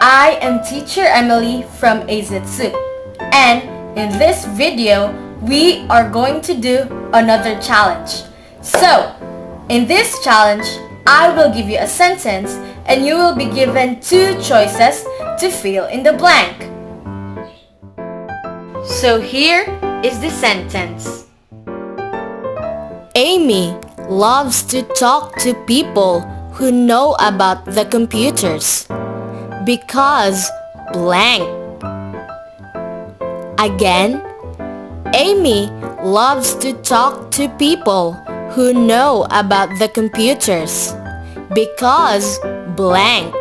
I am teacher Emily from Azetsu, and in this video, we are going to do another challenge. So, in this challenge, I will give you a sentence and you will be given two choices to fill in the blank. So here is the sentence. Amy loves to talk to people who know about the computers because blank. Again, Amy loves to talk to people who know about the computers because blank.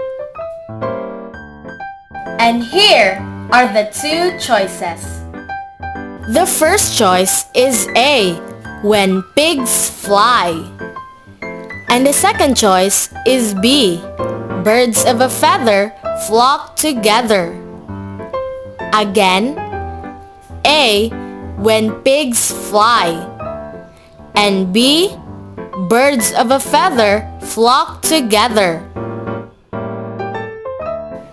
And here are the two choices. The first choice is A, when pigs fly. And the second choice is B, birds of a feather flock together. Again, A, when pigs fly. And B, birds of a feather flock together.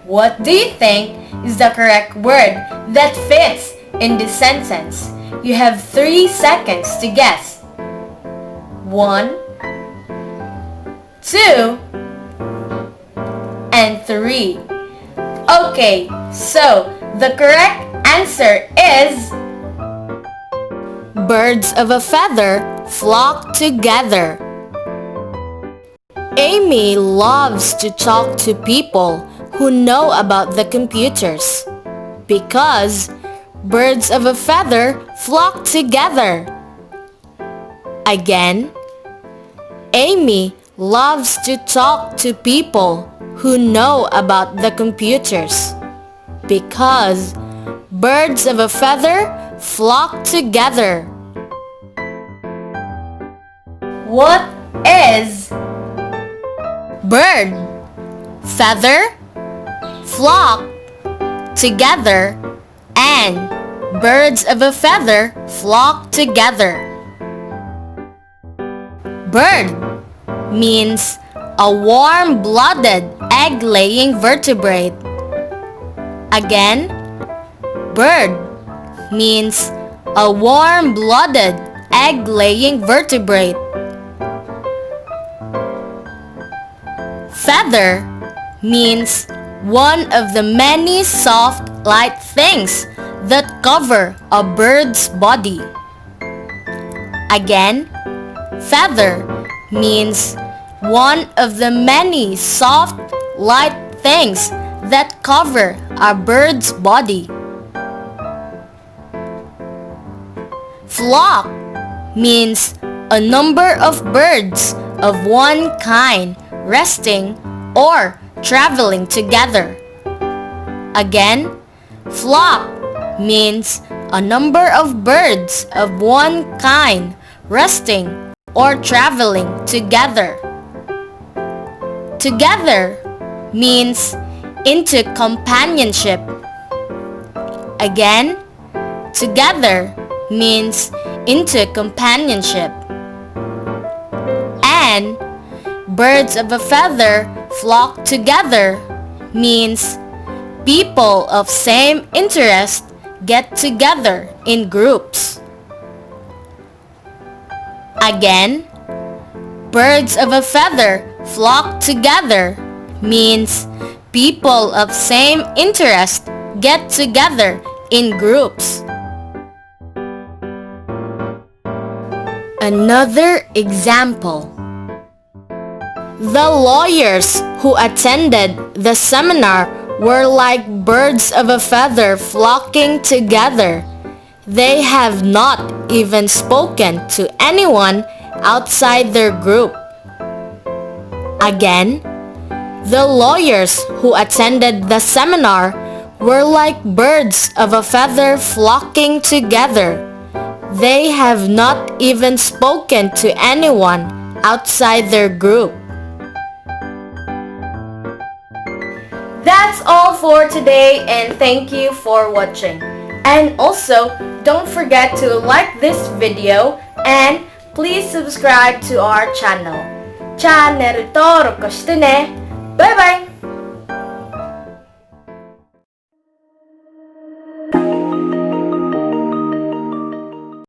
What do you think is the correct word that fits in this sentence? You have 3 seconds to guess. 1, 2, and 3. Okay, so the correct answer is birds of a feather flock together. Amy loves to talk to people who know about the computers because birds of a feather flock together. Again, Amy loves to talk to people who know about the computers because birds of a feather flock together. What is bird, feather, flock, together, and birds of a feather flock together? Bird means a warm-blooded egg-laying vertebrate. Again, bird means a warm-blooded egg-laying vertebrate. Feather means one of the many soft, light things that cover a bird's body. Again, feather means one of the many soft, light things that cover a bird's body. Flock means a number of birds of one kind resting or traveling together. Again, flock means a number of birds of one kind resting or traveling together. Together means into companionship. Again, together means into companionship. And birds of a feather flock together means people of same interest get together in groups. Again, birds of a feather flock together means people of same interest get together in groups. Another example. The lawyers who attended the seminar were like birds of a feather flocking together. They have not even spoken to anyone outside their group. Again, the lawyers who attended the seminar were like birds of a feather flocking together. They have not even spoken to anyone outside their group. That's all for today, and thank you for watching. And also, don't forget to like this video and please subscribe to our channel. チャンネル登録してね。バイバイ。